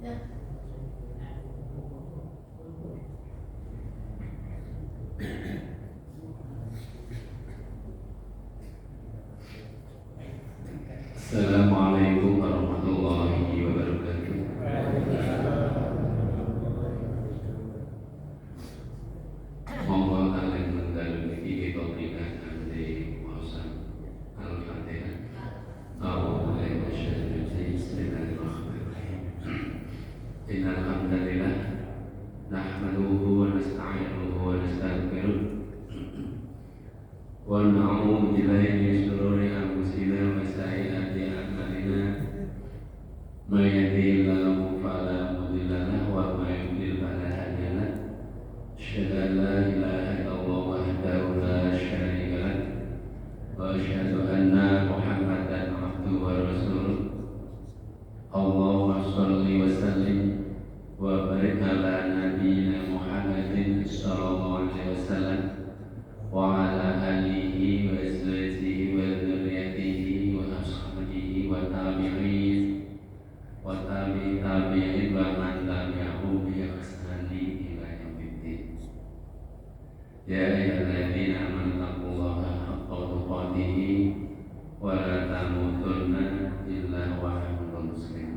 Assalamualaikum warahmatullahi wabarakatuh. Monggo kalian menggalung iki topika ande mausam Al-Fatihah. A'udzu billahi Bismillahirrahmanirrahim. Innal hamdalillah nahmaduhu wa nasta'inuhu wa nastaghfiruh wa na'udzu billahi min shururi anfusina wa sayyiati a'malina. May yahdihillahu fala mudilla lahu wa may yudlil fala hadiya lahu. Asyhadu an la ilaha illallah wahdahu la syarika lahu wa asyhadu anna Muhammadan abduhu wa rasuluh. Allahumma shalli wa sallim wa barik ala nabiyyina Muhammadin sallallahu alaihi wasallam wa ala alihi wa azwajihi wa dzurriyyatihi wa ashabihi wa tabi'in wa tabi'in wa man tabi'ahum bi ihsanin ila yaumiddin. Ya ayyuhalladzina amanu taqullaha haqqa tuqatih wa la tamutunna illa wa antum muslimun.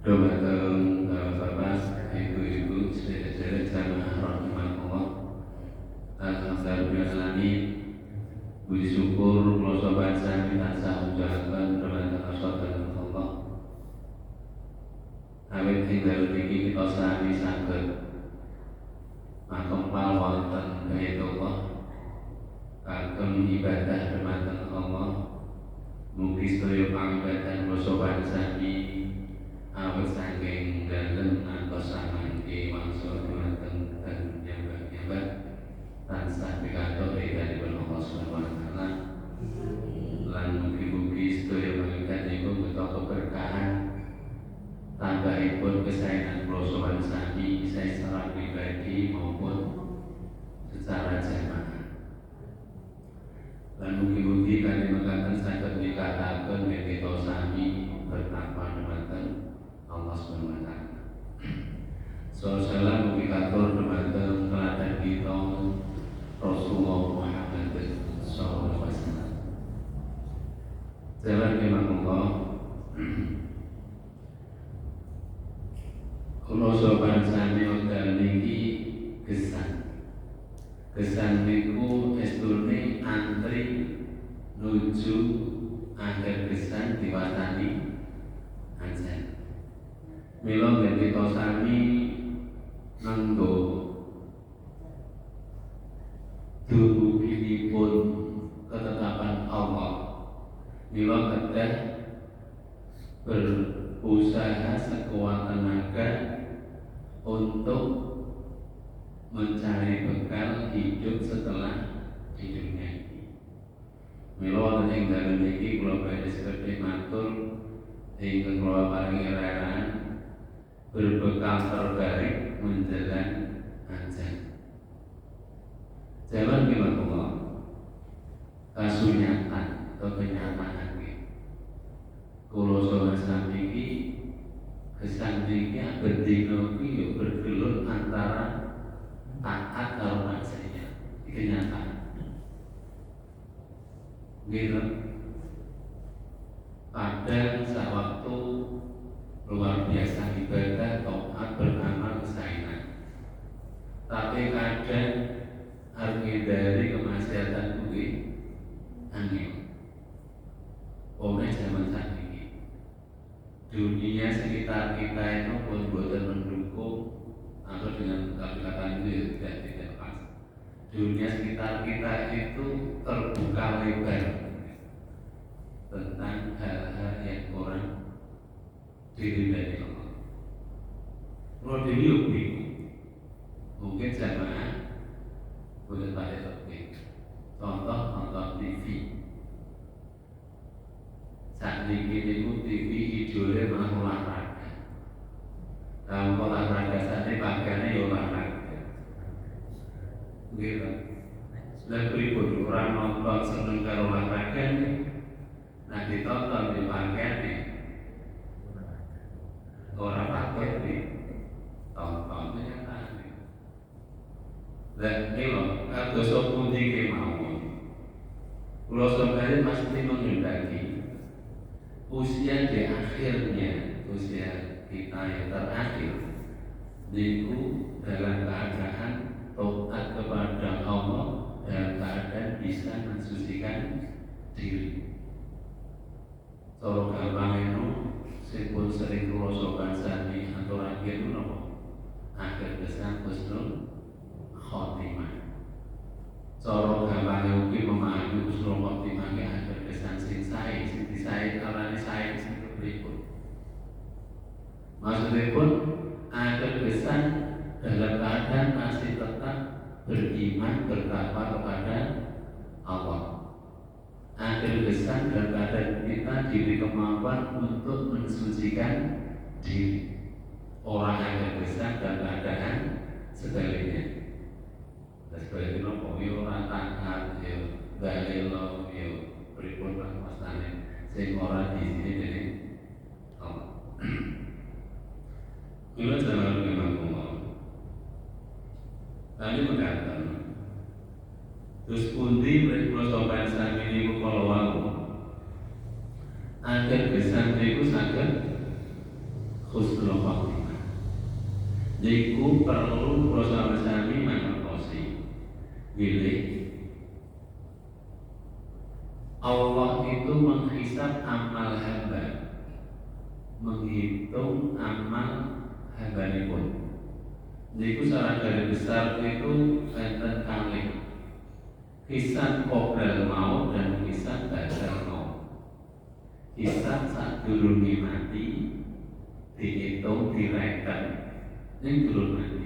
Dumateng Bapak, Ibu-ibu, saudara-saudara jamaah rahimakumullah. Alhamdulillah, puji syukur kula sobat sami tansah ucapkan dumateng ashabat Allah. Awit ing dalem iki kita sami saged makempal wonten Baitullah kagem ibadah dumateng Allah. Mugi sedaya pangibadah kula sobat sami awit saking dalem ngantos samangke wangsul dumateng dan nyembah-nyembah tansah pikantuk ridhanipun Allah Subhanahu wa taala. Lan mugi-mugi sedaya pangibadah kita keberkahan tambahipun kesayangan kula sowan sami secara pribadi maupun secara jamaah. Lan mugi-mugi kanthi mekaten saged nikataken yen kita sami bertakwa dumateng Allah Subhanahu wa taala. Salam mugi katur dumateng teladan kita Rasulullah Muhammad sallallahu alaihi wasallam. Jalan Allah. Kula sopan sami wekdal niki gesan. Gesan niku estune antri nuju akhir gesan diwatani ajan. Mila yen kita sami nganggo dumuginipun ketetapan Allah, mila kedah berusaha sekuat tenaga untuk mencari bekal hidup setelah hidupnya ini. Mila wonten ing dalem iki kula badhe sekedhik matur ingkang kula paringi reraan berbekal terbaik menjelang ajan. Jalan Allah kasunyatan atau kenyataan ini. Kulo sowan sami iki kesan iki bendina iki bergelut antara taat karo maksiat. Iki kenyataan. Gitu. Kadang sewaktu luar biasa ibadah taat beramal kesayangan. Tapi kadang menghindari kemaksiatan kuwi angel. Oleh zaman saat ini, dunia sekitar kita itu pun boten mendukung atau dengan kata-kata itu tidak pas. Dunia sekitar kita itu terbuka lebar tentang hal-hal yang kurang diridhai Allah. Kalau dulu mungkin jamaah boleh pada topik. Contoh nonton TV. Saat ini TV idolnya malah olahraga. Dalam olahraga saat ini pakaiannya ya olahraga. Gitu. Sudah berikut orang nonton seneng karo olahraga nih. Nah ditonton di pakaiannya kadosa pundi kemawon. Kula sampeyan pasti menghendaki usia di akhirnya, usia kita yang terakhir niku dalam keadaan taat kepada Allah, dalam keadaan bisa mensucikan diri. Cara gampang itu sing sering kula sobansani aturaken menapa? Akhir kesan husnul khotimah. Cara gampang ugi memahami husnul khotimah ke akhir kesan sing sae, sing disae kalane sae sing berikut. Maksudipun akhir kesan dalam keadaan masih tetap beriman bertakwa kepada Allah. Akhir kesan dalam keadaan kita diberi kemampuan untuk mensucikan diri. Orang akhir kesan dalam keadaan sebaliknya. Sebaliknya nopo yo ora taat yo dalilo yo pripun pastane sing ora diizini dening Allah. Kula jalan memang ngomong. Tadi mengatakan terus pundi kula sampeyan sami niku kala wau. Akhir kesan niku saged husnul khotimah. Niku perlu kula sampeyan sami mangertosi. Bilih Allah itu menghisab amal hamba, menghitung amal hambanipun. Niku saran dari besar itu enten kalih. Hisab qoblal maut dan hisab ba'dal maut. Hisab sadurunge mati dihitung direken ning durung mati.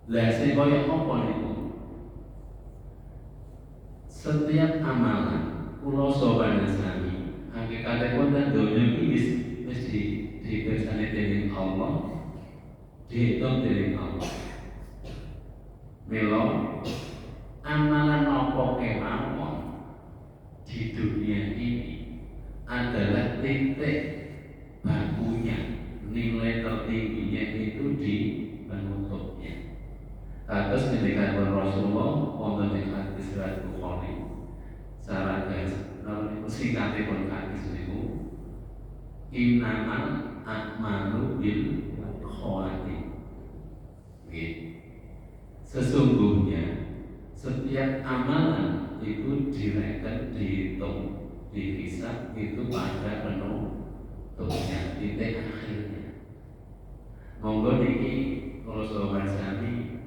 Lah sing kaya apa niku? Setiap amalan kula sowan sami hakikate wonten donya iki wis dipirsani dening Allah, dihitung dening Allah. Mila amalan apa kemawon di dunia ini adalah titik bakunya, nilai tertingginya itu di penutupnya. Atas ketika Rasulullah wonten ing hadis riwayat Bukhari, saran guys, namanya singkatipun hadis niku innamal a'malu bil khawatim. Sesungguhnya setiap amalan itu direken, dihitung, dihisab itu pada penutupnya, titik akhirnya. Monggo niki kalau sobat sami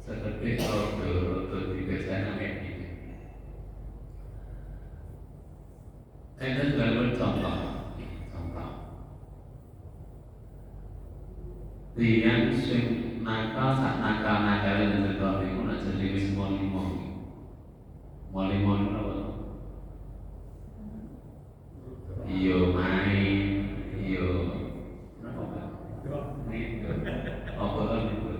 seperti rodo dibiasakan kayak gini. Ini dalam contoh. Tiang sing nakal sak nakal dan segala itu nak jadi wis molimo apa? Iyo main, iyo apa? Nih, apa itu?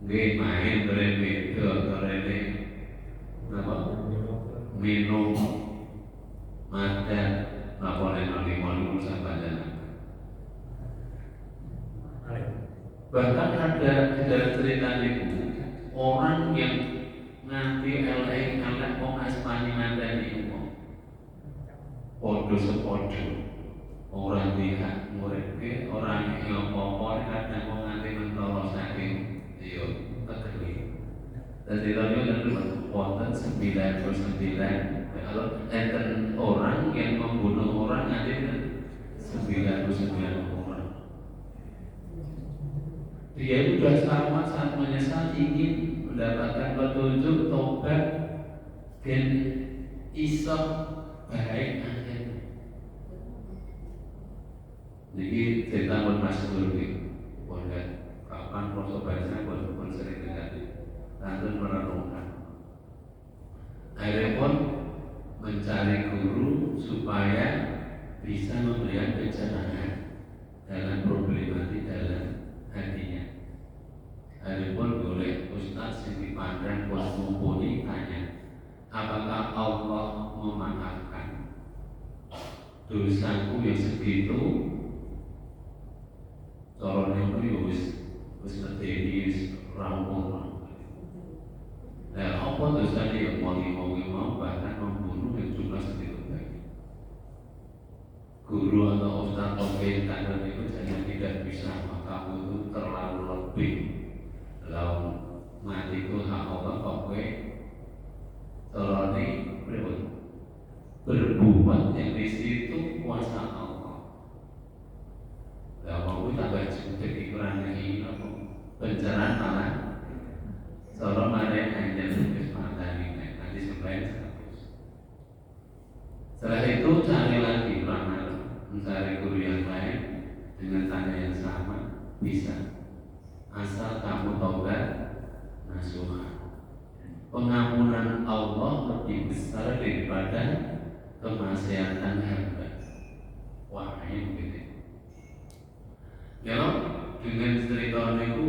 Nggih main berene apa? Minum makan laporan molimo sampai. Bahkan ada di dalam cerita itu orang yang nganti elek wong aspani ngandani wong podo sepodo orang lihat muridke orang yang apa kadang wong nganti mentolo saking yo tegeli. Dan ceritanya kan wonten 99 kalau enten orang yang membunuh orang nganti 99 orang. Dia itu sudah sangat menyesal ingin mendapatkan petunjuk tobat dan iso baik akhirnya. Jadi cerita pun masuk dulu, boleh kapan proses baiknya pun sering terjadi. Lantas merenungkan. Akhirnya pun mencari guru supaya bisa memberikan pencerahan dalam problematik dalam hatinya. Adapun boleh Ustaz yang dipandang buat mumpuni tanya, apakah Allah memaafkan dosaku yang segitu? Corone itu wis apa dosanya yang mau bahkan membunuh yang jumlah segitu banyak. Guru atau ustaz atau kader itu jangan tidak bisa, maka kamu itu terlalu lebih. Kalau mati itu hak Allah, oke. Terlalu berbuat yang di situ kuasa Allah. Lah mau tambah jutek ikurannya ini apa? Pencerahan malah seorang ada hanya tulis materi nanti supaya 100. Setelah itu cari lagi ramal, mencari guru yang lain dengan tanya yang sama bisa, asal kamu taubat nasuha. Pengampunan Allah lebih besar daripada kemaksiatan hamba. Wah, ini begitu. Ya, dengan cerita itu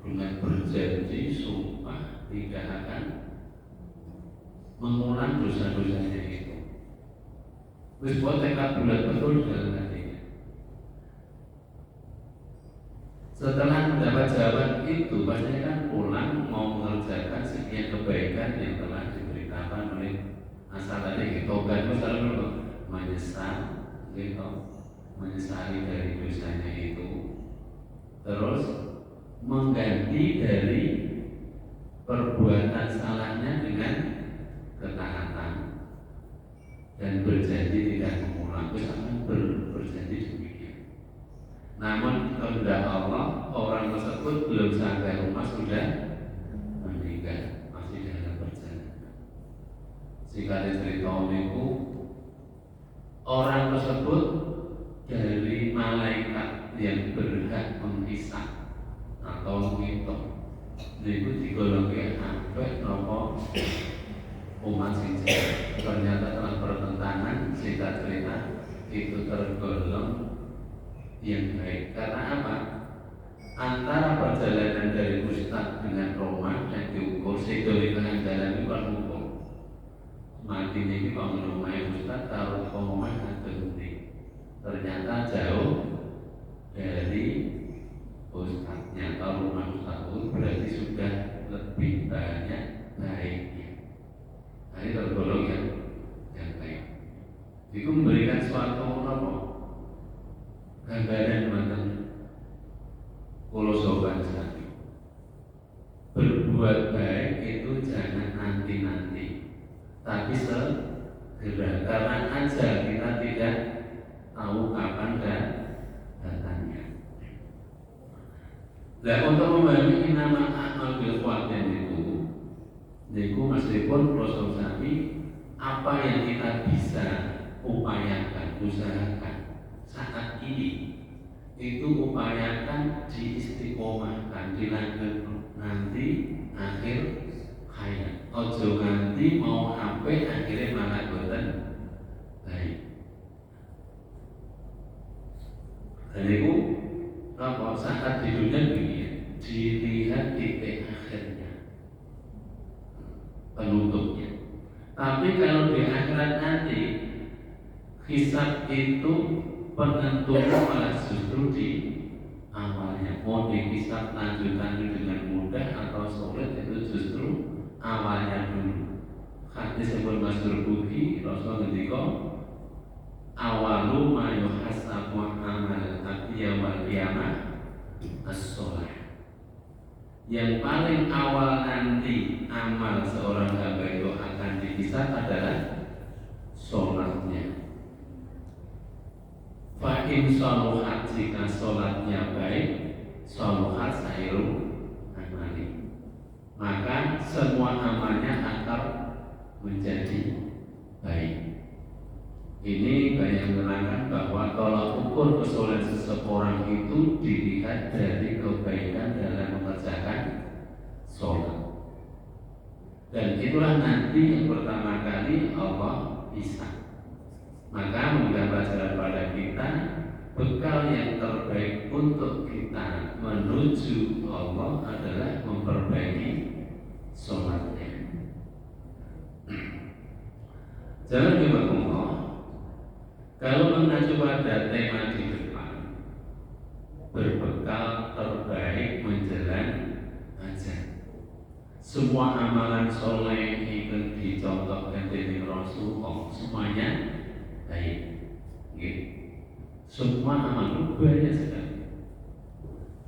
dengan berjanji sumpah tidak akan mengulang dosa-dosanya itu. Terus buat tekad bulat betul dalam hatinya. Setelah mendapat jawaban itu, pasti kan pulang mau mengerjakan sekian kebaikan yang telah diberitakan oleh asal tadi gitu kan, misalnya menyesal, gitu, menyesali dari dosanya itu, terus mengganti dari perbuatan salahnya dengan ketaatan dan berjanji tidak mengulang. Terus akan berjanji demikian. Namun kehendak Allah, orang tersebut belum sampai rumah sudah meninggal, masih dalam perjalanan. Jika cerita itu, orang tersebut dari malaikat yang berhak menghisap atau menghitung, itu digolongkan sampai nopo umat sinjil. Ternyata telah bertentangan, singkat cerita itu tergolong yang baik. Karena apa? Antara perjalanan dari Ustadz dengan Roma dan diukur segala dengan jalan itu kan ukur. Mati ini bangun rumah Ustadz taruh rumah dan berhenti. Ternyata jauh dari Ustadznya. Kalau rumah Ustadz itu berarti sudah lebih banyak baiknya. Nah, ini tergolong yang baik. Itu memberikan suatu apa? Gambaran mantan Kulo soban sekali. Berbuat baik itu jangan nanti-nanti, tapi segera. Karena aja kita tidak tahu kapan datangnya. Dan untuk memahami nama amal bil khawatir itu, meskipun Rasul Sami apa yang kita bisa upayakan, usahakan saat ini itu upayakan diistiqomahkan, dilanjut nanti akhir hayat. Ojo nanti mau sampai akhirnya malah boten baik. Dan itu apa saat di dunia begini dilihat titik akhirnya, penutupnya. Tapi kalau di akhirat nanti hisab itu penentunya malah justru di awalnya. Mau dihisab lanjutan dengan mudah atau sulit itu justru awalnya dulu. Hadis yang bermasyhur Bukhari, Rasul ketika awalu ma yuhasabu amal abdi yaumil qiyamah as-shalah. Yang paling awal nanti amal seorang hamba itu akan dihisab adalah sholatnya. Fa'in sholuhat, jika sholatnya baik, sholuhat sairu amali, maka semua amalnya akan menjadi baik. Ini banyak menerangkan bahwa tolak ukur kesulitan seseorang itu dilihat dari kebaikan dalam mengerjakan sholat. Dan itulah nanti yang pertama kali Allah bisa. Maka memberikan pelajaran pada kita, bekal yang terbaik untuk kita menuju Allah adalah memperbaiki sholatnya. Jangan lupa Allah, kalau mengacu pada tema di depan, berbekal terbaik menjelang ajal. semua amalan soleh itu dicontohkan dari Rasul semuanya baik. Okay. Semua amalan itu banyak sekali.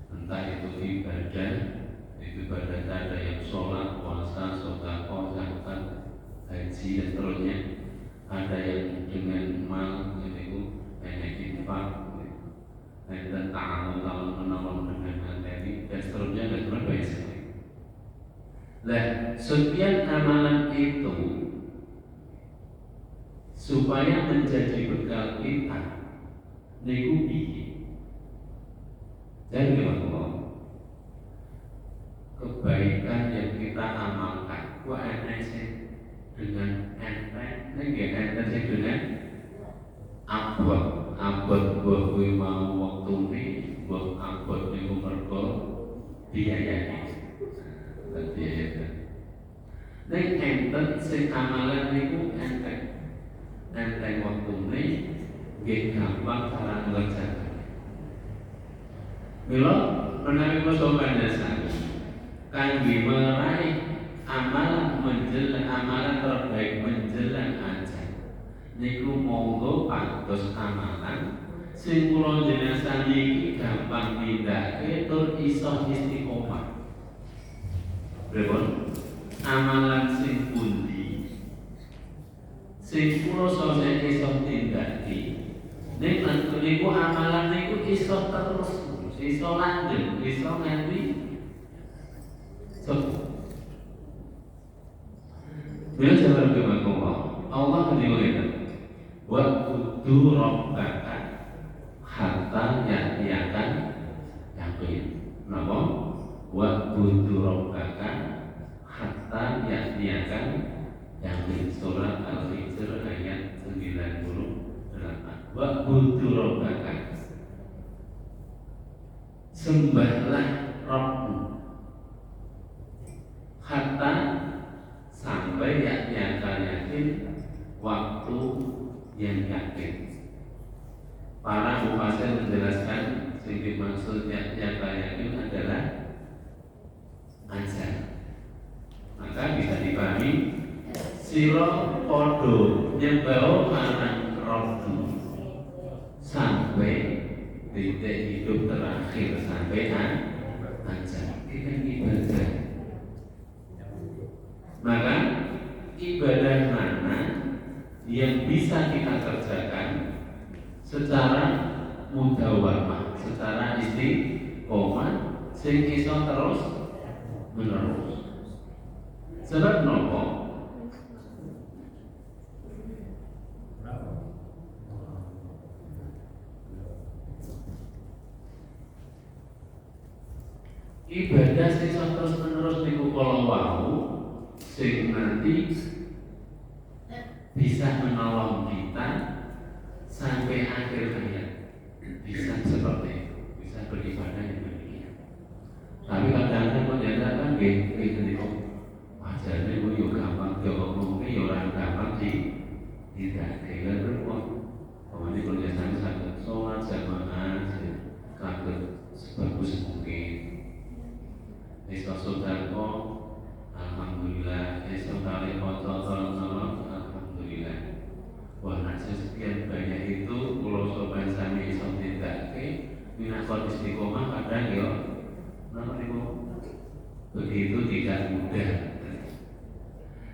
Entah itu ibadah ada yang sholat, puasa, sedekah, zakat, haji dan seterusnya. Ada yang dengan mal, itu banyak infak, dan ta'awun menolong dengan materi dan seterusnya banyak sekali. Nah, sekian amalan itu supaya menjadi bekal kita niku piye? Dan kebaikan yang kita amalkan ku enak sih dengan enteng, enteng sih dengan abot buat gue mau waktu ini buat abot niku mergo biayanya. Nek enten sing amalan niku enteng waktu ini nggih gampang cara ngerjakan. Mila menawi kula pandhasan kangge meraih amalan terbaik menjelang ajar niku monggo pados amalan sing kula jenengan saniki gampang nindakake tur iso istiqomah. Pripun? Amalan sing pundi sing kula sampeyan iso tindaki niku amalan niku iso terus iso lanjut iso nganti cukup. Bila jalan ke Allah menilai wa kudu rabbaka hatta ya'tiyakan yakin. Napa? Wa kudu rabbaka hatta ya'tiyakan yakin. Surat Al-Hijr ayat 98. Wa kudu rabbaka, sembahlah Rabbmu hatta sampai yakin waktu yang yakin. Para mufassir menjelaskan sing dimaksud yakin adalah ajal. Maka bisa dipahami sira padha nyembah marang Rabbmu sampai titik hidup terakhir, sampai ajal. Itu ibadah. Maka ibadah mana yang bisa kita kerjakan secara mudawamah, secara istiqomah, sing iso terus menerus. Sebab nopo? Ibadah sing iso terus menerus niku kala wau sing nanti bisa menolong kita sampai akhir hayat. Bisa seperti itu, bisa beribadah yang demikian. Tapi kadang-kadang ternyata kan gitu wajarnya gue yo gampang ngomongnya yo orang gampang tidak kayak berbuat. Kemudian kerjasama sangat sholat jamaah kaget sebagus mungkin. Bisa sodako, alhamdulillah. Bisa kali foto alhamdulillah. Wah, nasi sekian banyak itu pulau sopan sami iso tindake minakot istiqomah kadang yo begitu tidak mudah.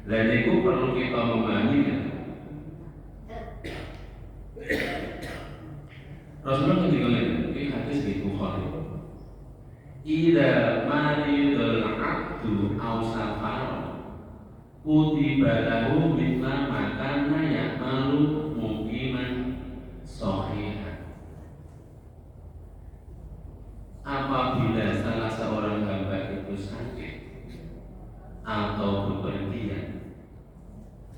Dan itu perlu kita memahami ya. Rasulullah ketika ini hadis di Bukhari, idza maridul abdu aw safar kutiba lahu mithla ma kana ya'malu muqiman shahihan. Apabila salah seorang hamba itu sakit atau bepergian,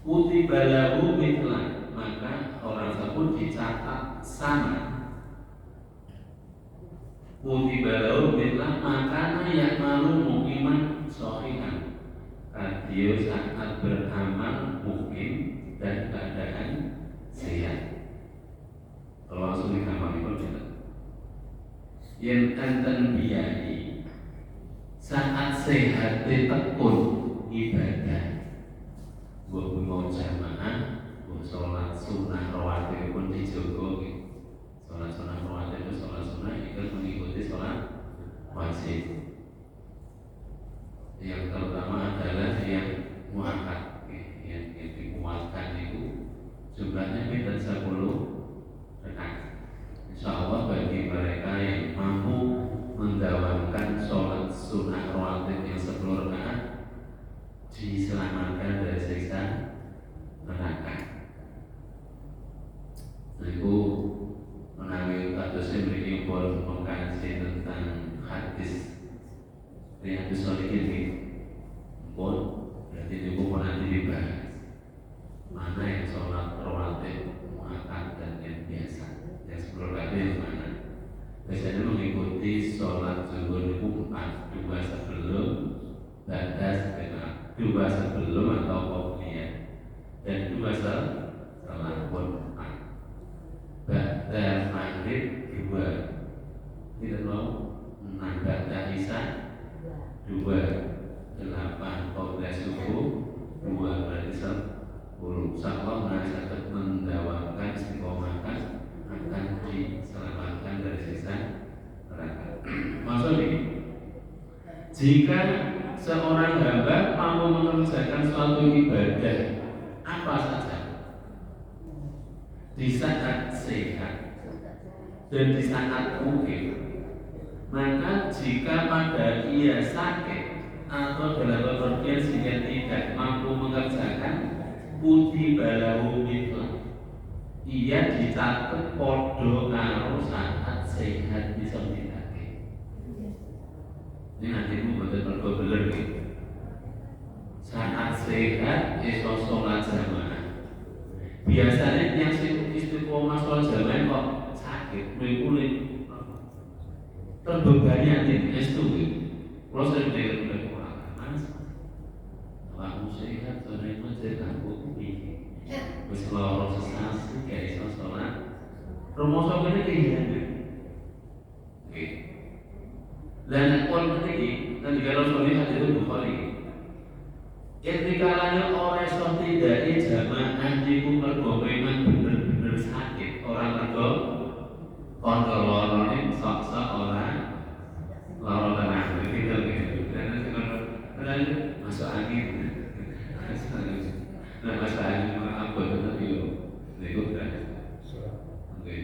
kutiba lahu mithla, maka orang tersebut dicatat sama. Kutiba lahu mithla ma kana ya'malu muqiman shahihan. Dia saat beramal mungkin dan keadaan sehat. Kalau langsung dikamal itu tidak. Yang enten biayi saat sehat ditekun ibadah. Mbok mau jamaah, mbok sholat sunnah rawatib pun dijogo. Sholat sunnah rawatib itu sholat sunnah ikut mengikuti sholat wajib. Yang terutama adalah yang muakkad, yang dikuatkan itu jumlahnya beda 10 rakaat. Insyaallah bagi mereka yang mampu mendawamkan sholat sunnah rawatib yang 10 rakaat diselamatkan dari siksa neraka. Itu menawi kados mriki pun mengkaji tentang hadis Riyadhus Shalihin ini. Pun berarti itu pun nanti dibahas mana yang sholat rawatib muakkad dan yang biasa. Yang 10 rakaat yang mana? Biasanya mengikuti sholat zuhur itu 4, 2 sebelum, dua sebelum atau qobliyah, dan 2 setelah pun 4. Ba'da maghrib 2, tidak mau 6. Ba'da isya 2, 8. Qobliyah subuh 2, berarti 10. Insyaallah mereka tetap mendawamkan istiqomahkan akan diselamatkan dari siksa neraka. Maksudnya, jika seorang hamba mampu mengerjakan suatu ibadah apa saja di saat sehat dan di saat mungkin, maka jika pada ia sakit atau dalam bepergian sehingga tidak mampu mengerjakan, kutiba lahu mithlah, ia dicatat podo karo saat sehat bisa ditake. Ini nanti bu betul mergo beler gitu. Saat sehat iso sholat jamaah. Biasanya yang istiqomah sholat jamaah kok sakit, kulit terbebani hati itu. Kalau saya dengar Mas, kamu sehat, sore itu jadi kamu ini. Wis loro sesasi gak iso sholat. Rumoso kene kene. Oke. Dan kon niki dan jika Rasulullah hadis Bukhari. Ketika orang iso tidake jamaah niku mergo memang bener-bener sakit, orang mergo kon lorone sok-sok orang loro tenang gitu gitu. Dan masuk angin. Nah, masalahnya apa itu niku kan. Oke.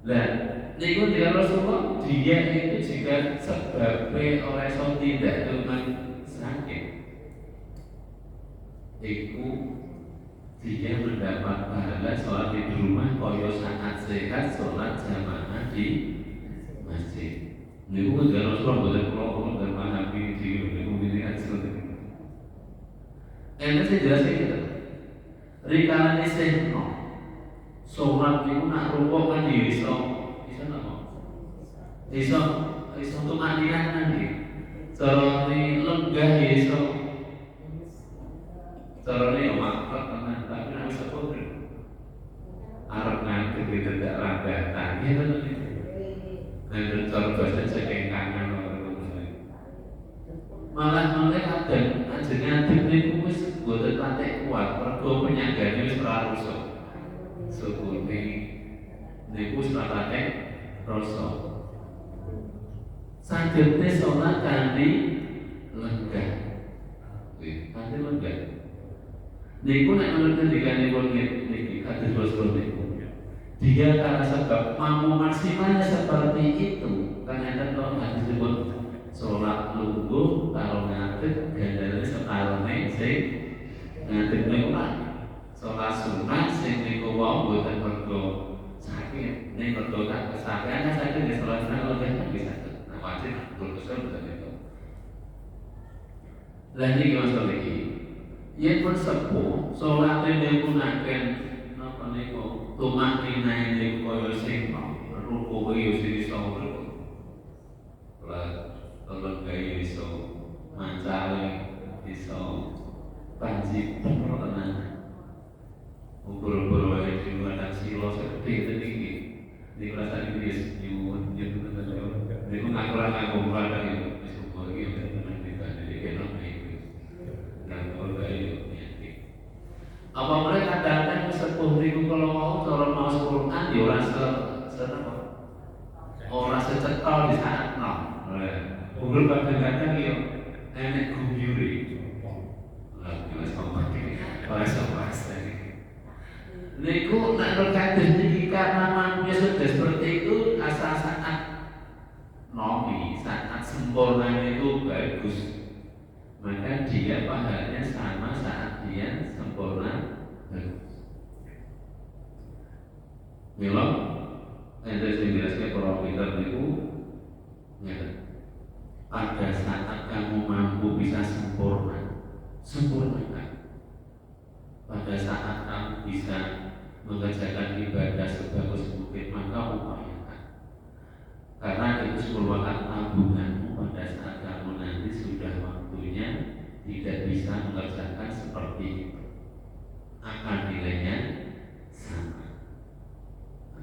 Dan niku dia Rasulullah dia itu jika sebabnya orang iso tidak dengan sakit, iku dia mendapat pahala sholat di rumah koyo saat sehat sholat jamaah di masjid. Niku kan dia Rasulullah boleh pulang dan menghadapi di niku ini kan seperti itu. Enak saya jelasin gitu. Rikalan sehno sholat niku nak rukuk kan iso napa? Iso tuh mandian nanti. Cara ni lenggah iso. Cara ni makrot tenan tapi nak iso kudu. Arep nganti tidak rambatan ya kan itu. Dan cara bahasa saking kangen malah ada ajengan niku wis boten patek kuat mergo penyanggane wis ora rusak. Sukune niku wis ora patek rasa. Saged sholat kanthi lenggah. Kanthi lenggah. Niku nek menurut ngendikanipun niki hadis Rasul niku. Dia karena sebab mampu maksimalnya seperti itu, karena kalau hadis disebut sholat lungguh karo ngadeg gandane sekarone sing ngadeg niku kan sholat sunat sing niku wau boten mergo sakit, nek mergo kesakitan kan sakit di sholat sunat kalau kan bisa. Nah wajib berusaha betul itu. Lah niki masalah iki. Yen pun sepuh salate niku naken napa niku tumak rinae niku koyo sing ruku yo sing iso tolong gaya iso mancale iso panji tenan ukur-ukur wae di luar silo seperti itu tinggi di perasaan itu ya nyuwun niku ngakuran aku padha itu syukur iki tenan kita jadi kena itu Apa mereka kadang-kadang sepuh ribu kalau mau cara mau Quran ya ora ora secetol di saat no. Umur kadang-kadang ya enek guyure. Lah wis sampai niku nek kados niki karena manusia sudah seperti itu asal saat nomi saat sempurna itu bagus, maka dia pahalanya sama saat dia sempurna bagus. Mila ente sing jelasnya para pinter niku pada saat kamu mampu bisa sempurnakan. Pada saat kamu bisa mengerjakan ibadah sebagus mungkin, maka upayakan. Karena itu merupakan tabunganmu pada saat kamu nanti sudah waktunya tidak bisa mengerjakan seperti itu, akan nilainya sama.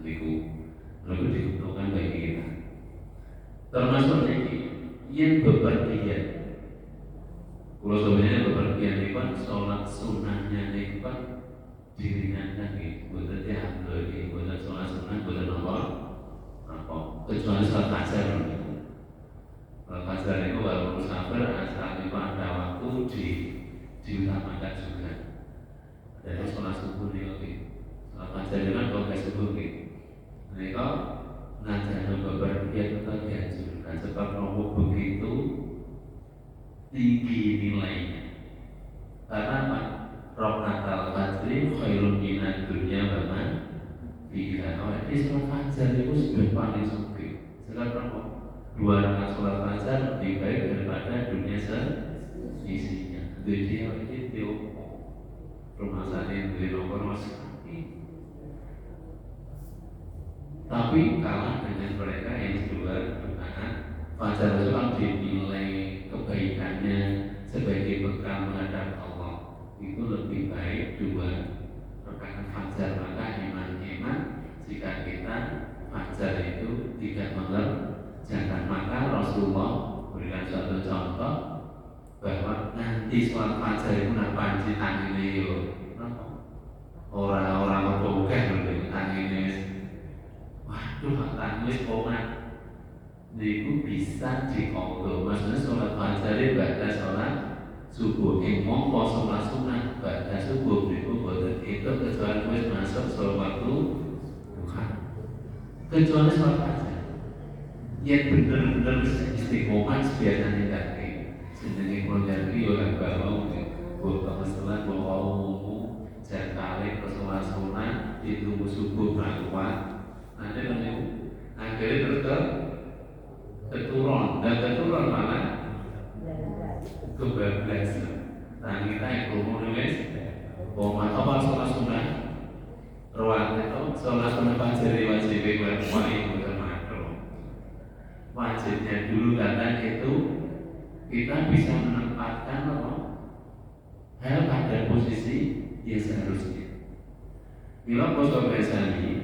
Niku diuntungkan bagi kita. Termasuk ini yang bepergian. Kalau sebenarnya bepergian itu kan sholat sunnahnya itu kan diringankan gitu, bukan diambil gitu, bukan sholat sunnah, bukan apa, kecuali sholat fajar gitu. Sholat fajar itu kalau musafir asal itu ada waktu diutamakan juga. Ada sholat subuh nih oke, sholat fajar itu kan kalau subuh gitu. Nah kalau najar bepergian itu dianjurkan sebab kalau begitu tinggi nilainya. Karena apa? Roknatal fajri khairun minad dunya wa ma fiha. Awak iki sholat fajar itu sudah paling suci. Sekarang 2 rakaat sholat fajar lebih baik daripada dunia seisinya. Jadi awak iki diopo. Rumah sakit di nomor masih tapi kalah dengan mereka yang kedua rakaat fajar itu kan dinilai kebaikannya sebagai bekal menghadap Allah itu lebih baik 2 rakaat fajar. Maka iman-iman jika kita fajar itu tidak mengerjakan, maka Rasulullah berikan suatu contoh bahwa nanti sholat fajar itu nak panci tangine yo orang kebukan lho tangine waduh tangis komat niku bisa dikontrol. Maksudnya sholat fajar itu pada sholat subuh mongko sholat sunnah pada subuh niku boten itu kecuali wis masuk sholat waktu duha, kecuali sholat fajar yang bener-bener istiqomah biasanya kaki jenenge keluarga iki ora bawa buat masalah bawa jangkale ke sholat sunnah ditunggu subuh kuat nanti niku akhirnya terus keturun dan keturun mana kebablasan. Nah kita yang umur nulis bahwa apa sholat sunnah ruang itu sholat sunnah fajar wajib berpuai bukan makro. Wajibnya dulu karena itu kita bisa menempatkan apa hal pada posisi yang seharusnya. Bila poso besani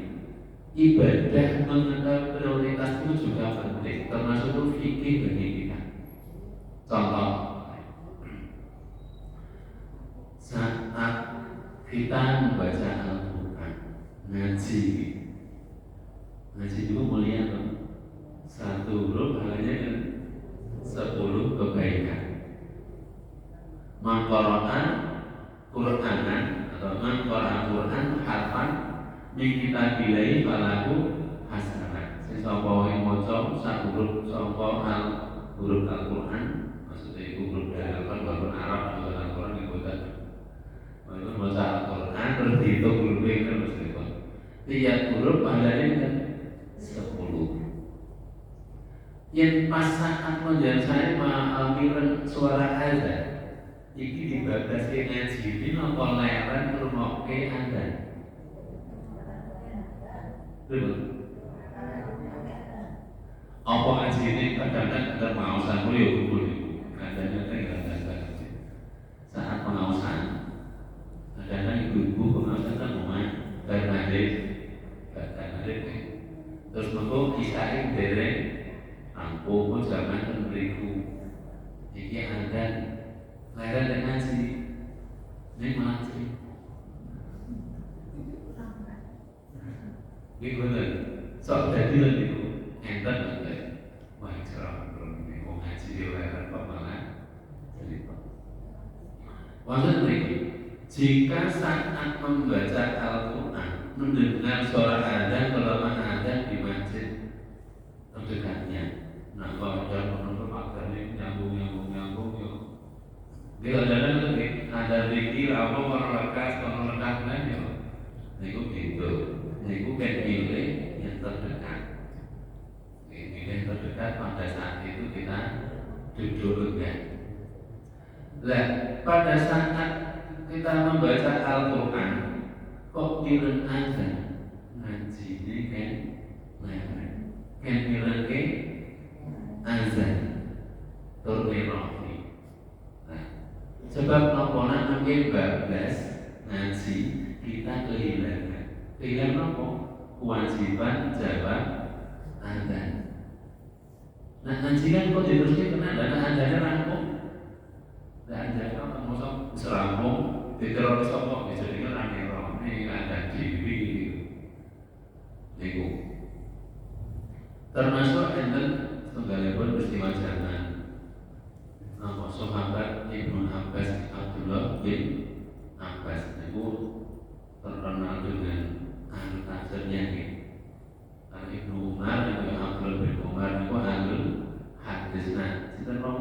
ibadah mengenal prioritas itu juga penting, termasuk itu fikih bagi kita. Contoh, saat kita membaca Al-Quran, ngaji itu mulia tuh. 1 huruf halanya kan 10 kebaikan. Maqara'an Qur'anan atau maqara'an Qur'an harfan min kitabilai falahu hasanah. Sesapa wae maca sak huruf saka huruf Al-Qur'an, maksudnya itu huruf dari Al-Qur'an bahasa Arab atau Al-Qur'an itu bukan. Maksudnya maca Al-Qur'an terus dihitung hurufnya kan maksudnya. Tiap huruf pahalanya kan 10. Yang pas saat menjadi saya mengalami suara azan, iki dibatasi ngaji ini nopo leren ngrungokke azan. Apa ngaji ini kadang-kadang ada pengawasan kuliah kumpul kadang-kadang saat pengawasan kadang-kadang ibu-ibu pengawasan kan rumah dan terus mengko kisah dereng ampuh zaman kan beriku iki azan leren dan ngaji ini ngaji Nggih bener. Sok dadi lho niku enten lho. Wah, cara ini wong ngaji lewat kok malah cerita. Wonten mriki, jika saat membaca Al-Qur'an, mendengar suara adzan kalau adzan di masjid terdekatnya. Nah, kalau ada penonton akhirnya nyambung ya. Dia ada zikir apa orang lekas kan ya. Niku gitu. Niku kan pilih yang terdekat. Pilih yang terdekat pada saat itu kita duduk kan. Lah, pada saat kita membaca Al-Qur'an kok pilih azan ngaji ini kan lewat. Kan pilih ke azan turun. Sebab nopo nak mungkin bablas ngaji kita kehilangan nopo kewajiban jawab adzan. Nah ngaji kan kok diteruskan kena dana adzannya rampung. Dan adzan kan mosok serampung diteroris apa bisa dengan rame ini ada diri niku. Termasuk enten setunggalipun peristiwa zaman nama sahabat Ibnu Abbas Abdullah bin Abbas itu terkenal dengan ahli tafsirnya gitu. Ibnu Umar itu Abdullah bin Umar itu ahli hadis. Nah, kita mau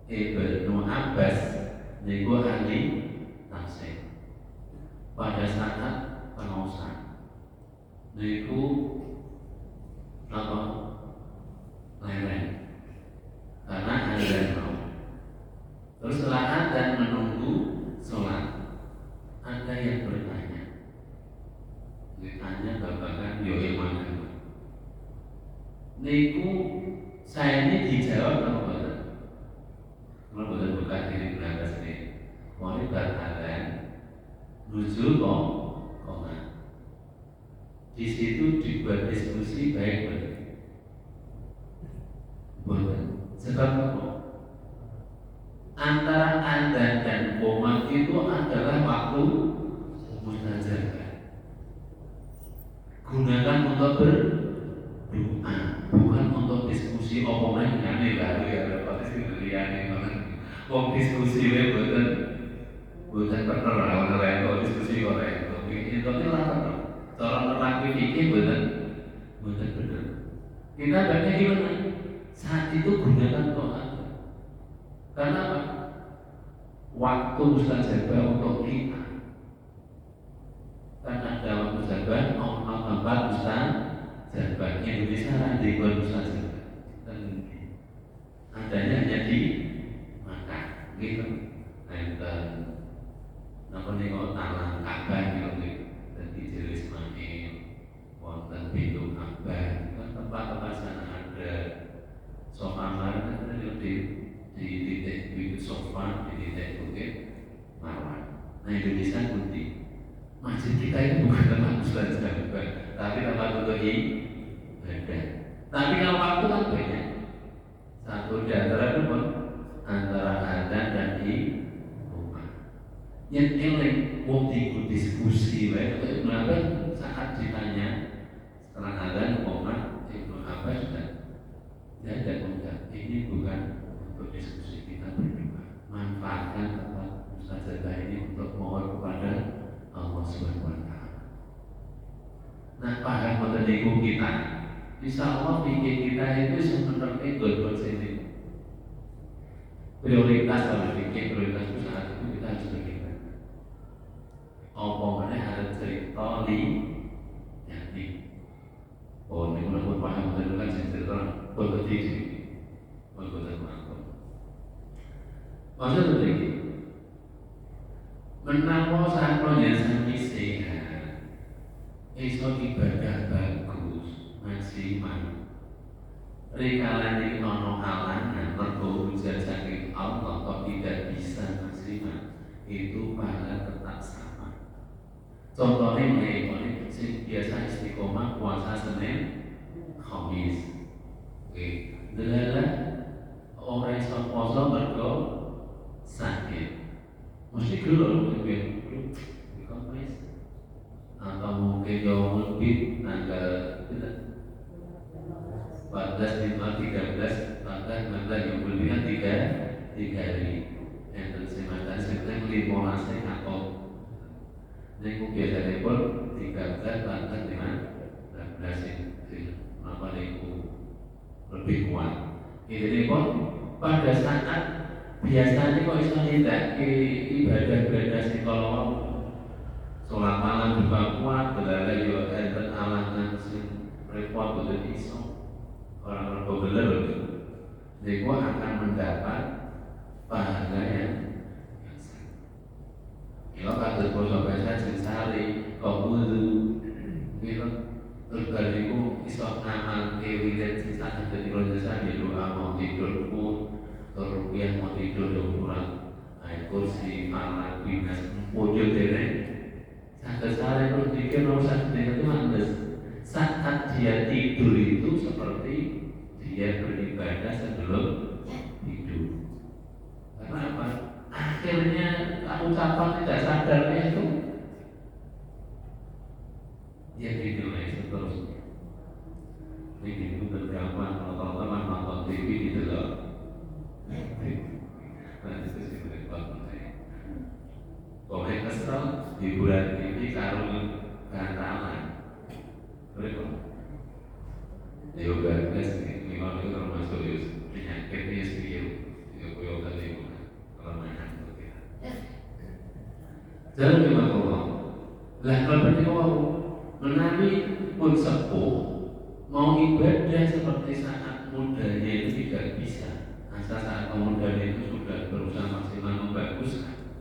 Ibnu Abbas itu ahli tafsir. Pada saat pengusaha itu apa leren karena azan mau. Terus setelah azan menunggu sholat, ada yang bertanya. Ditanya babakan yo iman. Niku saya ini dijawab apa betul? Kalau betul buka diri belakang sini. Mau berazan nuzul koma. Di situ dibuat diskusi baik-baik. Betul. Sebab apa? Antara adzan dan qomat itu adalah waktu mustajabah. Gunakan untuk berdoa, bukan untuk diskusi omongan yang baru ya. Lepas itu liane banget. Wong diskusi we boten bener lawan rento diskusi kok rento. Iki itu ora bener. Cara nerangke iki boten bener. Kita baca gimana? Saat itu gunakan doa. Karena apa? Waktu mustajabah untuk kita. Karena ada waktu mustajabah, Allah tempat mustajabah. Indonesia ada buat mustajabah. Dan adanya hanya di Makkah, gitu. Dan apa nih kalau tanah Ka'bah gitu, dan di Jerusalem, wonten pintu Ka'bah, tempat-tempat sana ada. Sofa marah kan di titik bibit sofa di titik bukit marwah. Nah Indonesia putih. Masjid kita ini bukan tempat mustajabah, tapi tempat untuk ibadah. Tapi kalau waktu kan banyak. Satu di antara itu pun antara adzan dan iqamah. Yang eling wong diskusi wae Ibnu Abbas saat ditanya setelah adzan iqamah Ibnu Abbas sudah ya ada enggak, ini bukan untuk diskusi, kita berdoa. Manfaatkan tempat mustajabah ini untuk mohon kepada Allah Subhanahu wa Ta'ala. Nah, paham metode kita. Insya Allah pikir kita itu sebenarnya buat sini. Prioritas kalau pikir prioritas itu saat itu kita harus berpikir. Apa mana ada cerita di yakni. Oh, ini udah paham metode kan cerita. Berarti maksud begini, menawa sampelnya sami sehat, iso ibadah bagus, maksimal. Rikalan ini ono halangan, mergo ujar saking Allah kok tidak bisa maksimal, itu pahala tetap sama. Contohnya mulai biasa istiqomah puasa Senin, Kamis. Delalah orang yang poso mergo sakit, mesti gelul Kamis atau mungkin Yaumul Bid tanggal 14, 15, 13, 14, 16 Yaumul Bid kan 3 hari. Yang terus sematan September 15 atau ini biasanya pun 13, 14, 15 apa itu lebih kuat. Ini pun pada saat biasanya kok bisa tidak ibadah sih kalau sholat malam juga kuat, berada juga enten alangan sing repot betul iso orang berbeda betul. Jadi gua akan mendapat pahala yang kalau kata bosok bahasa sensari kau budu gitu terus dariku iso ngamal kewidan sisa dari proses di doa mau tidur pun rupiah mau tidur kurang air kursi malam binas wujud dene sehari terus pikir urusan itu mandes saat dia tidur itu seperti dia beribadah sebelum tidur. Karena apa? Akhirnya ucapan tidak sadarnya itu dia dinilai seterusnya. Ini itu bergampang kalau teman-teman nonton TV gitu loh. Nah itu sih bergampang saya. Boleh kesel hiburan TV karung gantalan. Boleh kok. Yoga guys, memang itu termasuk penyakitnya sendiri. Yoga itu kelemahan. Jangan memang Allah. Lah kalau Allah menawi pun sepuh mau ibadah seperti saat mudanya itu tidak bisa. Asal saat mudanya itu sudah berusaha maksimal membaguskan,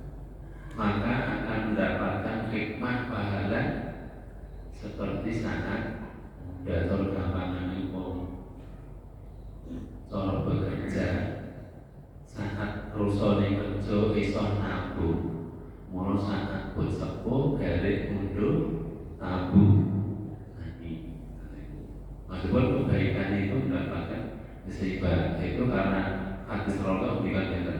maka akan mendapatkan hikmah pahala seperti saat muda tergampangan itu cara bekerja saat rusone kerja iso nabung. Mono saat pun sepuh garik mundur tabung nanti. Maksudnya kebaikan itu mendapatkan seimbang itu karena hadis Rasulullah dikatakan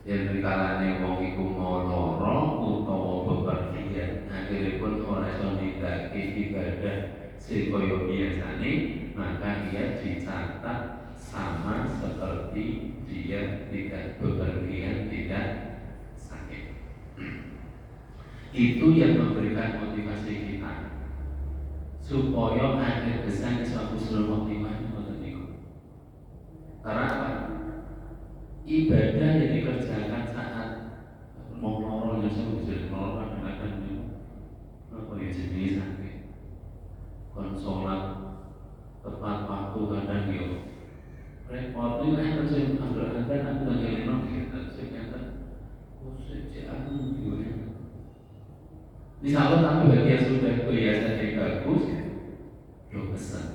yang dikalane wong iku mau loro utawa bepergian akhirnya pun ora iso nindakake ibadah sing kaya biasane maka ia dicatat sama seperti dia tidak bepergian tidak sakit. Itu yang memberikan motivasi kita supaya akhir kesan suatu seluruh motivasi untuk itu. Karena apa? Ibadah yang dikerjakan saat mau loro yang saya bisa loro kadang-kadang itu apa ya jenis sakit. Konsolat tepat waktu kadang yo repot itu kan saya ada aku lagi lima gitu saya kata saya aku gimana. Misalnya tapi bagi yang sudah biasa yang bagus, lo pesan.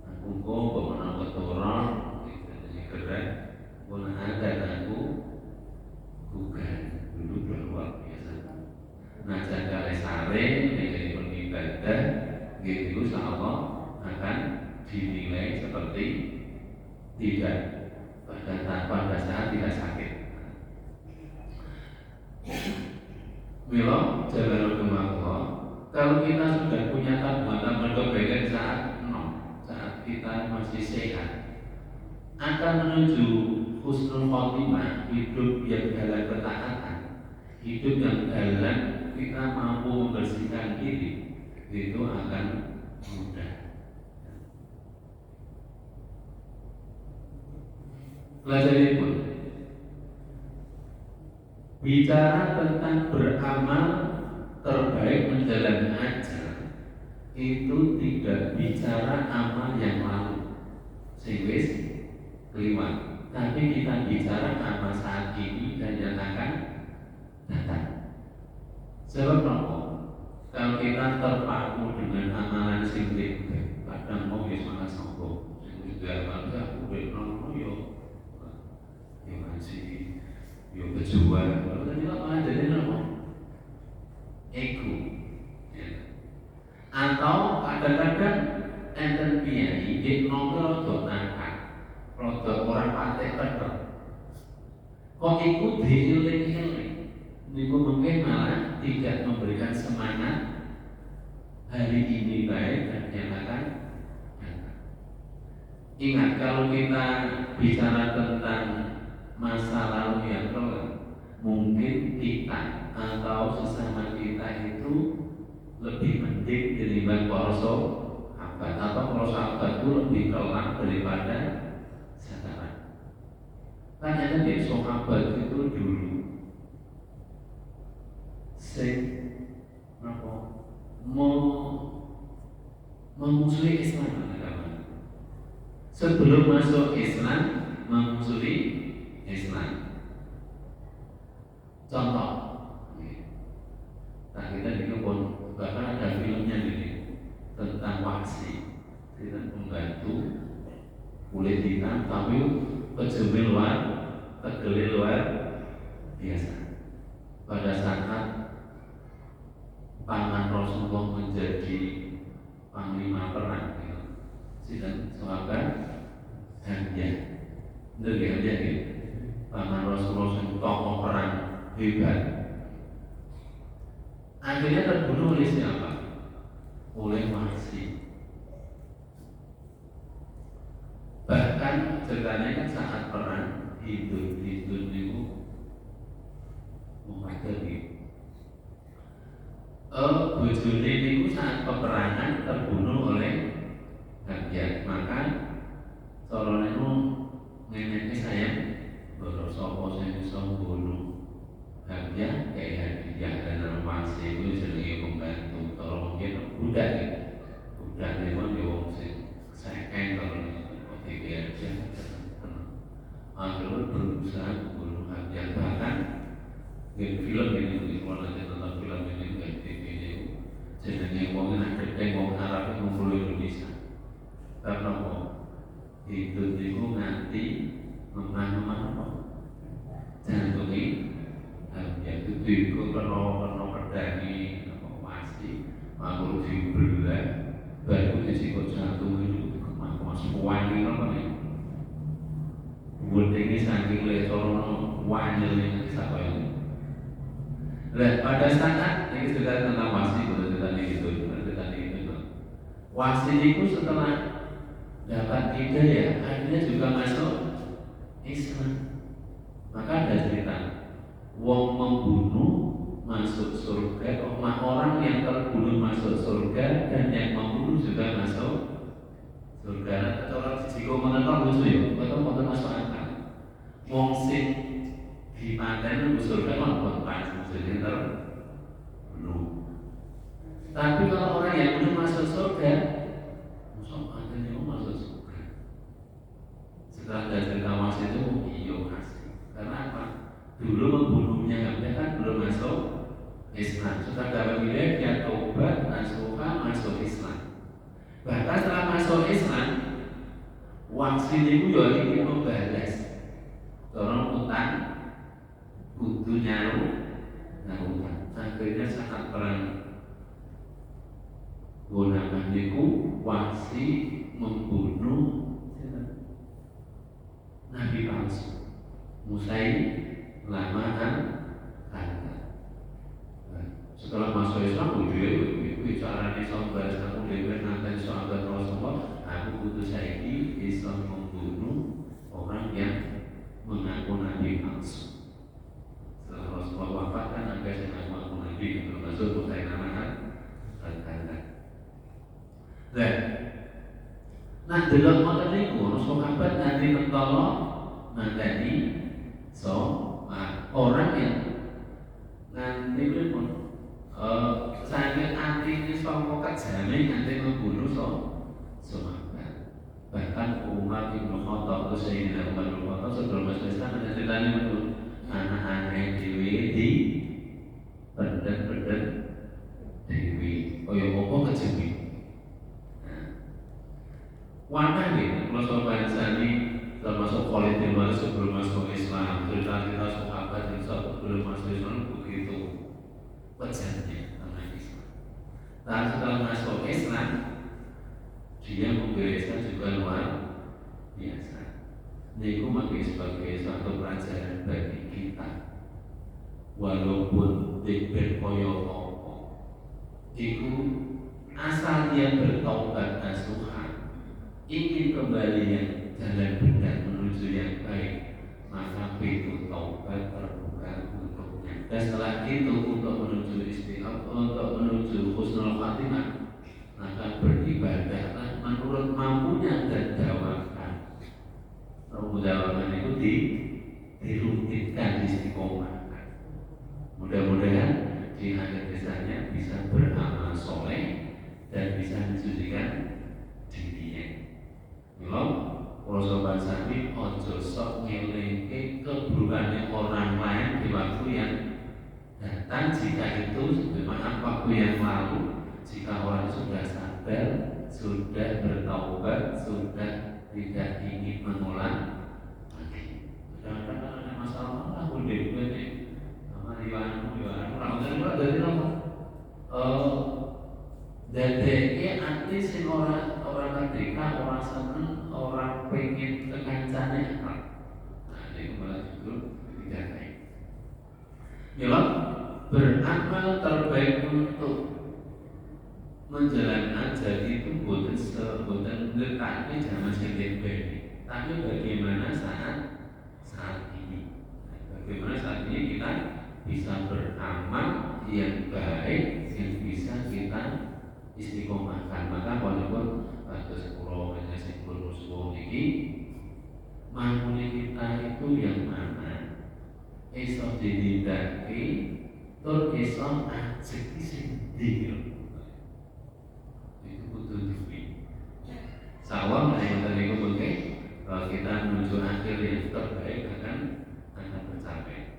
Aku kok menang keturun, jadi keren. Bukan ada aku, bukan dulu luar biasa. Nah jaga lesare menjadi beribadah, gitu Allah akan dinilai seperti tidak pada saat tidak sakit. Milo jalan Allah. Kalau kita sudah punya tabungan kebaikan saat kita masih sehat, akan menuju husnul khotimah, hidup yang dalam ketaatan, hidup yang dalam kita mampu membersihkan diri, itu akan mudah. Pelajari pun bicara tentang beramal terbaik menjalani ajal itu tidak bicara amal yang lalu sehingga kelima, tapi kita bicara amal saat ini dan yang akan datang. Sebab apa? Kalau kita terpaku dengan amalan singkat, kadang mau ya sangat sombong, juga bangga aku bernomo yo masih yo berjuang. Kalau tadi apa jadi apa? Ego. Ya. Atau kadang-kadang enten piye di nomor rodok angkat, rodok orang patek pedok. Kok ikut diiling-iling? Niku mungkin malah tidak memberikan semangat hari ini baik dan yang akan datang. Ingat, kalau kita bicara tentang masa lalu yang kelam, mungkin kita atau sesama kita itu lebih penting daripada para sahabat, atau para sahabat itu lebih kelam daripada sekarang. Kan ada di sahabat itu dulu memusuhi Islam agama. Sebelum masuk Islam memusuhi Islam. Contoh, nah kita juga pun bahkan ada filmnya ini tentang Waksi, tidak membantu kulit hitam tapi kejemil luar, tegel luar biasa. Pada saat paman Rasulullah menjadi panglima perang, sidang sahabat Hamzah, dari Hamzah ini, paman Rasulullah yang tokoh perang hebat, akhirnya terbunuh oleh siapa? Oleh Waksi. Bahkan ceritanya kan saat perang Hindun itu memperkeri. Bojone itu saat peperangan terbunuh oleh Hamzah. Maka corone itu ngeneknya saya berosopo saya bisa bunuh Hamzah kayak Hamzah dan Waksi itu jenenge pembantu. Kalau mungkin budak ya, budak memang dia wong sing seken kalau OTG aja. Akhirnya berusaha membunuh Hamzah. Bahkan di film ini kalau nanti nonton film ini kayak TV ini jenenge wong nek gedeng wong Arab ngumpul Indonesia. Karena apa? Hidup itu nganti memang apa? Jantungi ya itu kalau pedani apa Waksi makhluk dibelah baru disikut jantung itu mas wangi apa nih? Buat ini saking lesorono wanyel ini siapa ini? Nah, pada saat ini sudah tentang Waksi, sudah itu. Waksi itu setelah dapat hidayah, akhirnya juga masuk Islam. Maka ada cerita, wong membunuh masuk surga, orang yang terbunuh masuk surga, dan yang membunuh juga masuk surga. Orang jika menentang lucu ya, atau masuk akal. Wong sing di paten itu surga kan bukan pas maksudnya terbunuh. Tapi kalau orang yang belum masuk surga, masuk patennya masuk surga. Setelah ada cerita Waksi itu, iya kasih. Karena apa? Dulu membunuhnya Hamzah kan belum masuk Islam. Setelah dapat hidayah dia tobat, masuk Islam. Bahkan setelah masuk Islam, Waksi itu ya ini membalas orang utang kudu nyarutan. Akhirnya saat perang Gunawan itu Waksi membunuh Nabi palsu Musailamah setelah masuk Islam itu caranya sahabat aku dewe nanti sahabat Rasulullah aku kudu saiki Islam membunuh orang yang mengaku Nabi palsu. Setelah Rasulullah wafat kan ada yang mengaku Nabi termasuk Musailamah nah delok ngoten niku sahabat nanti mentolo ngandani orang yang nanti pun saking anti sangka kejame nanti membunuh sahabat. Bahkan Umar bin Khattab atau Sayyidina Umar bin Khattab sebelum masuk Islam ada ceritanya betul anak-anak dewi di pedang dewi kaya apa kejemi. Warna nih, kalau sobat sani termasuk Khalid bin Walid sebelum masuk Islam, cerita-cerita sahabat yang sebelum masuk Islam begitu pejamnya tentang Islam. Dan setelah masuk Islam, dia memberi Islam juga luar biasa. Ini mungkin sebagai satu pelajaran bagi kita. Walaupun diberi koyo apa, itu asal dia bertaubat nasuha, ingin kembali yang jalan benar menuju yang baik, maka pintu taubat terbuka untuknya. Dan setelah itu untuk menuju istiqomah, untuk menuju husnul khatimah, maka beribadahlah menurut mampunya dan dawakan. Dawakan itu dirutinkan, istiqomahkan. Mudah-mudahan di akhir desanya bisa beramal soleh dan bisa mensucikan dirinya. Mila para sobat sami ojo sok ngelingke keburukannya orang lain di waktu yang datang. Jika itu bermakna waktu yang lalu, jika orang sudah sadar, sudah bertaubat, sudah tidak ingin mengulang lagi. Kadang-kadang ada masalah aku deh sama Iwan orang dari apa? Dadeke ati sing orang merdeka, orang seneng, orang pengen kekancane akal. Nah, ini malah justru tidak baik. Ya, beramal terbaik untuk menjalankan ajal itu bukan letaknya zaman sendiri, tapi bagaimana saat ini. Bagaimana saat ini kita bisa beramal yang baik yang bisa kita istiqomahkan. Maka walaupun kados kula menyang kula iki mamune kita itu yang mana iso dinindakake tur iso ajek sing ndi itu kudu duwe sawang yang tadi mungkin kita menuju akhir yang terbaik akan tercapai.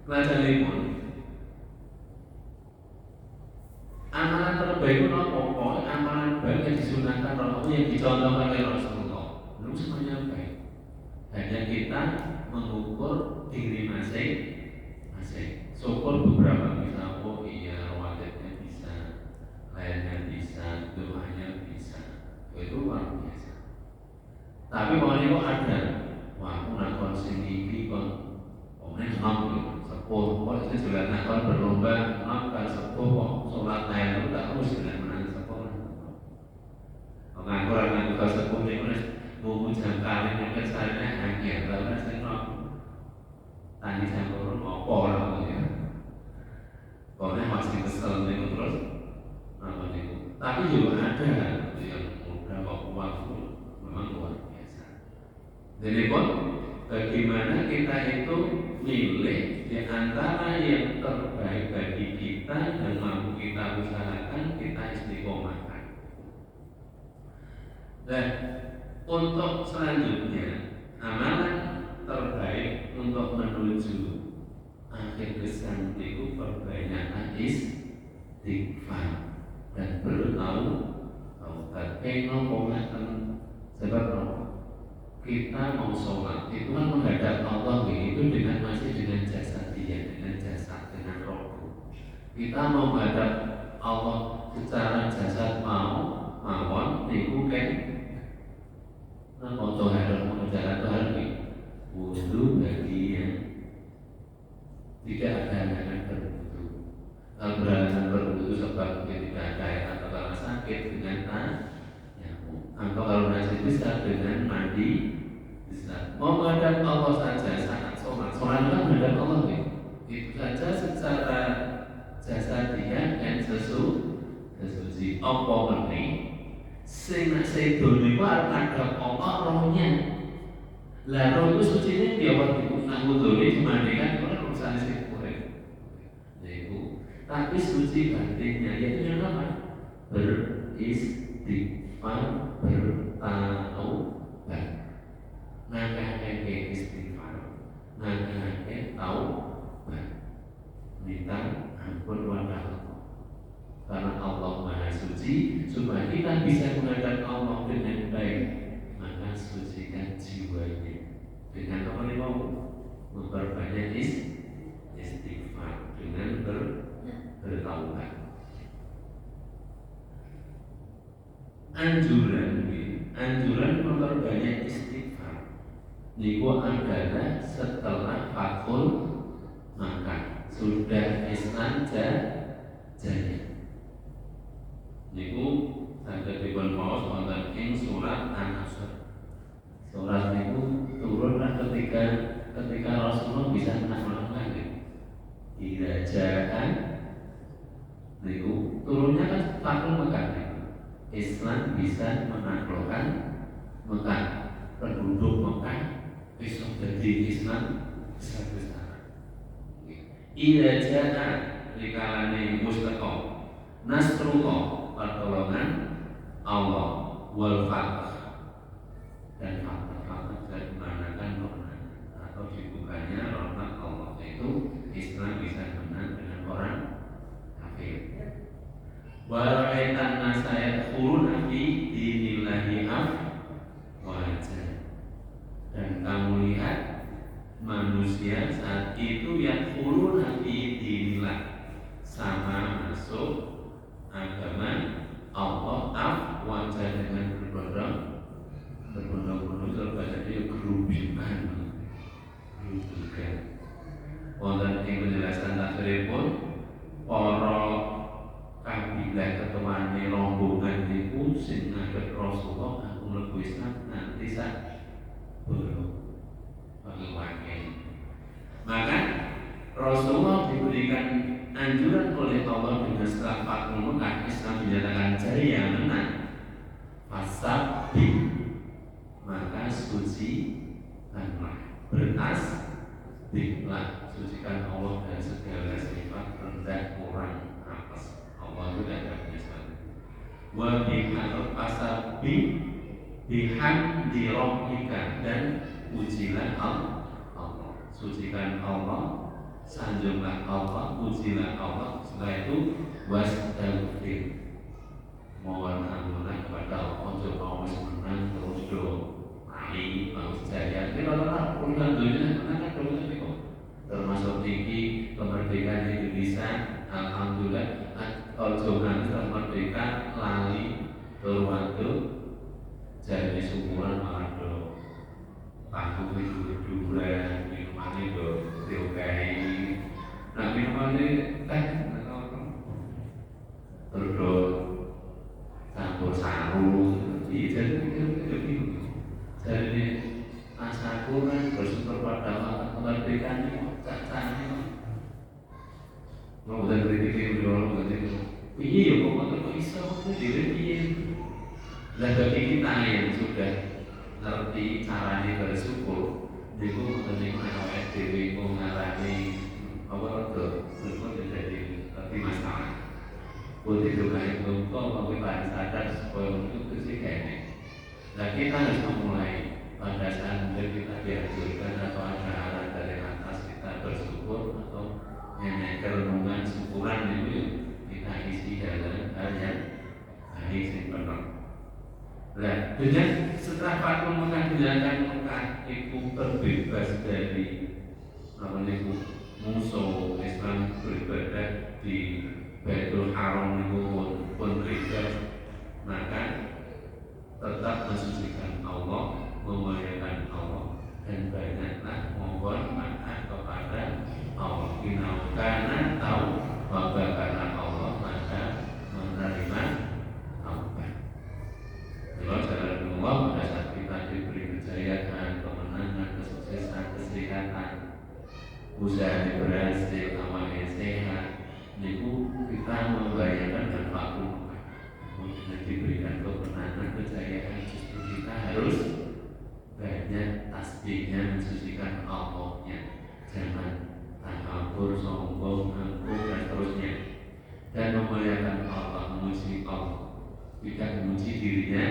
Pelajaranipun amalan terbaik itu apa? Amalan baik yang disunahkan Rasulullah, yang dicontohkan oleh Rasulullah, itu semuanya baik. Hanya kita mengukur diri masing-masing. Syukur beberapa bisa, oh iya rawatibnya bisa, lainnya bisa, doanya bisa, itu luar biasa. Tapi pokoknya kok ada, wah aku nakon sini kon, pokoknya mampu. Sepuh, kok itu juga nakal berlomba, nakal sepuh kok sholat lain itu tak harus dengan menang sepuh. Mengaku orang nakal sepuh ini mau jangkauan yang kesalahannya hanya karena saya nak tadi saya turun ngopo orang ya. Pokoknya masih kesel nih terus apa nih? Tapi juga ada yang muda waktu memang luar biasa. Jadi pun bagaimana kita itu milih di antara yang terbaik bagi kita dan mampu kita usahakan, kita istiqomahkan. Dan untuk selanjutnya amalan terbaik untuk menuju akhir kesan itu perbanyakkan istighfar dan bertaubat. Sebab kita mau sholat itu kan menghadap Allah itu dengan masih dengan jasad dia, dengan jasad, dengan roh. Kita mau menghadap Allah secara jasad mawon niku kan untuk harus mengerjakan Tuhan wudhu bagi yang tidak ada halangan berwudhu. Kalau berhalangan berwudhu sebab tidak ada atau karena sakit dengan atau kalau nasi besar dengan mandi besar. Mau menghadap Allah saja saat sholat kan menghadap Allah ya. Itu saja secara jasadiah dan sesuci. Apa meneh sing nek sedo niku arep ngadhep Allah rohnya. Lah roh itu suci ini dia waktu itu nanggung doli dimandikan oleh urusan sing kurang. Niku tapi suci batinnya yaitu yang apa? Beristighfar, bertaubat, ngakeh istighfar, ngakeh taubat, minta ampun kepada Allah. Karena Allah Maha Suci, supaya kita bisa menghadap Allah dengan baik, maka sucikan jiwanya dengan apa nih mau memperbanyak istighfar dengan bertaubat. Anjuran memperbanyak istighfar niku adalah setelah fathul makan. Sudah Islam jaya. Niku saged dipun maos wonten ing surat An-Nasr. Surat niku turunlah ketika Rasulullah bisa menaklukkan Irajakan niku turunnya kan takluk Mekah niku. Islam bisa menaklukkan Mekah. Penduduk Mekah bisa jadi Islam besar-besaran. Irajakan dikalane mustaqim Nasrullah pertolongan Allah wal fath dan fath dan menggunakan rahmat atau dibukanya rahmat Allah itu Islam bisa menang dengan orang kafir. Waraitan nasayat khurun fi dinillahi wajah. Dan kamu lihat manusia saat itu yang khurun fi dinillah sama masuk agama Allah wajah dengan berbondong-bondong terbaca dia kerubian wonten ing penjelasan tafsiripun para kabilah ketuane rombongan niku sing ngadep Rasulullah aku mlebu Islam nanti sak boro maka Rasulullah diberikan anjuran oleh Allah dengan setelah Fathul Mekah Islam dinyatakan jaya menang fasabbih maka sucikanlah bertasbihlah sucikan Allah dari segala sifat rendah kurang atas Allah itu tidak ada Islam wa bihamd fasabbih bihamdi rabbika dan pujilah Allah sucikan Allah sanjunglah Allah, pujilah Allah. Setelah itu wastaghfir. Mohon ampunan kepada Allah. Coba menang terus do. Ahi mau jaya. Kita tetap urusan dunia menang terus kok. Termasuk tinggi kemerdekaan Indonesia. Alhamdulillah. Ojo nganti merdeka lali berwaktu jadi syukuran malah do. Aku itu durian minuman itu diokai. Nah minumannya terus campur saru. Jadi jadi asaku kan bersyukur pada kemerdekaan ini cacahnya. Mau dan kritik dulu gitu. Iya kok bisa kok diri lah bagi kita yang sudah ngerti caranya bersyukur itu menerima AWSDW mengalami apa itu jadi lebih masalah putih juga itu kok bahan sadar supaya itu sih kayaknya nah kita harus memulai pada saat kita dihasilkan atau ada arahan dari atas kita bersyukur atau yang renungan syukuran itu kita isi dalam hal yang baik sih benar. Nah, dengan setelah Fathul Mekah dinyatakan Mekah itu terbebas dari musuh Islam beribadah di Baitul Haram itu pun beribadah, maka tetap mensucikan Allah, memuliakan Allah dan banyaklah mohon maaf kepada Allah. Karena tahu bahwa karena Allah maka menerima taubat. Kalau jalan Allah pada saat kita diberi kejayaan, kemenangan, kesuksesan, kesehatan, usaha berhasil, awalnya sehat, itu kita membayangkan dan Fathul Mekah. Kemudian diberikan kemenangan, kejayaan, justru kita harus banyak tasbihnya mensucikan Allahnya. Jangan takabur, sombong, angkuh dan seterusnya. Dan memuliakan Allah, memuji Allah, tidak memuji dirinya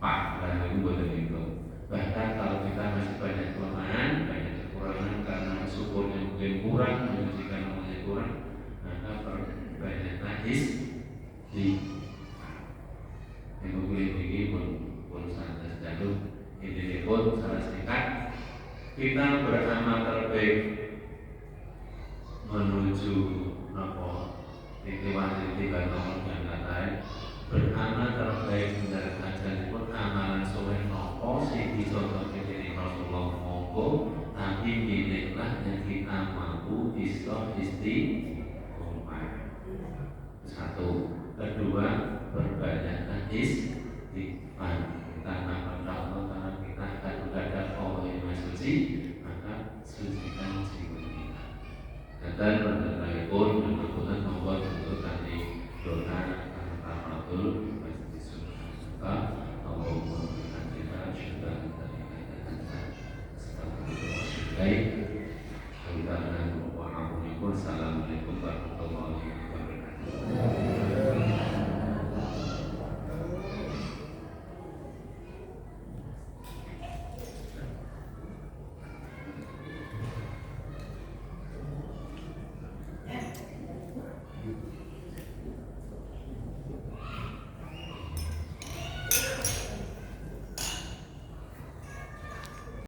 Pak, dan itu boleh itu. Bahkan kalau kita masih banyak kelemahan, banyak kekurangan karena syukurnya mungkin kurang, memujikan namanya kurang, maka perbanyaklah di yang mungkin ini pun sangat jatuh. Ini pun salah singkat kita beramal terbaik menuju titik-titik nomor yang lain beramal terbaik mendarat ajaran pun amalan soleh nopo sing dicontohke dening Rasulullah monggo tapi miliklah adalah yang kita mampu istiqomah. Satu, kedua, perbanyakkan istighfar. Karena Allah kita akan menghadap Allah yang Maha Suci, maka sucikan jiwa kita. Dan berdoa pun menentukan nomor untuk tadi doa Al-Fatihah Masjid Sunnah Allahumma berikan kita syukur dari kata-kata. Astagfirullah.